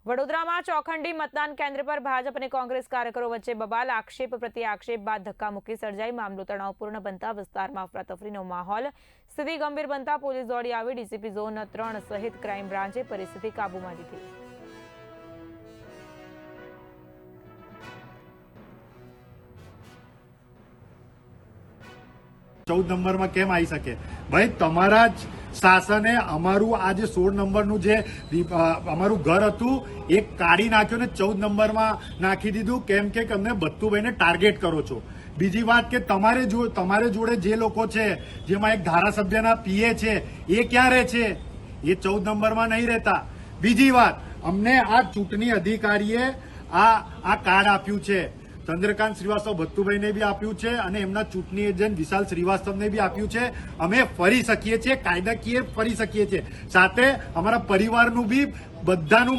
વડોદરામાં ચોખંડી મતદાન કેન્દ્ર પર ભાજપ અને કોંગ્રેસ કાર્યકરો વચ્ચે બબાલ, આક્ષેપ પ્રતિ આક્ષેપ બાદ ધક્કામુક્કી સર્જાઈ. મામલો તણાવપૂર્ણ બનતા વિસ્તારમાં અફરાતફરીનો માહોલ. સ્થિતિ ગંભીર બનતા પોલીસ દોડી આવી. ડીસીપી ઝોન 3 સહિત ક્રાઇમ બ્રાન્ચે પરિસ્થિતિ કાબૂમાં લીધી. चौदह नंबर में केम आई सके भाई तमारा ज शासने अमरु आज 16 नंबर जे अमरु घर हतुं ए काढी नाख्यो ने 14 नंबर में नाखी दीधुं केम के अमने बत्तुभाई ने टार्गेट करो छो। बीजी बात के तमारे जोड़े जे लोको छे जेमां एक धारासभ्यना पीए छे ए क्या रहे छे ए 14 नंबर में नहीं रहता। बीजी बात अमने आ चूंटणी अधिकारीए आ कार्ड आप्युं छे चंद्रकांत श्रीवास्तव भत्तुभाई ने भी आप्યું છે અને એમના ચૂંટણી એજન્ટ વિશાલ શ્રીવાસ્તવને भी આપ્યું છે। અમે ફરી શકીએ છીએ, કાયદાકીય ફરી શકીએ છીએ, સાથે અમારા પરિવારનું भी બધાનું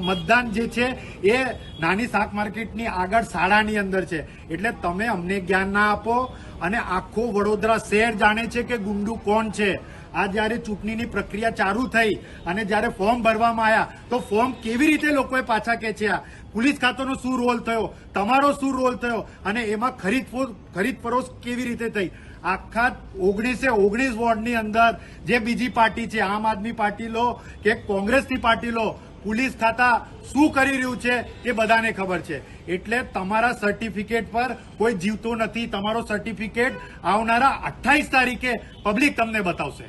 મતદાન જે છે એ નાની શાક માર્કેટની આગળ શાળાની અંદર છે। એટલે તમે અમને જ્ઞાન ના આપો અને આખો વડોદરા શહેર જાણે છે કે ગુંડુ કોણ છે। આ જ્યારે ચૂંટણીની પ્રક્રિયા ચાલુ થઈ અને જ્યારે ફોર્મ ભરવામાં આવ્યા તો ફોર્મ કેવી રીતે લોકોએ પાછા ખેંચ્યા, પોલીસ ખાતાનો શું રોલ થયો, તમારો શું રોલ થયો અને એમાં ખરીદ ફરોશ કેવી રીતે થઈ। આખા 19 વોર્ડની અંદર જે બીજી પાર્ટી છે, આમ આદમી પાર્ટી લો કે કોંગ્રેસની પાર્ટી લો, પોલીસ ખાતા શું કરી રહ્યું છે એ બધાને ખબર છે। એટલે તમારા સર્ટિફિકેટ પર કોઈ જીવતો નથી, તમારો સર્ટિફિકેટ આવનારા 28 તારીખે પબ્લિક તમને બતાવશે।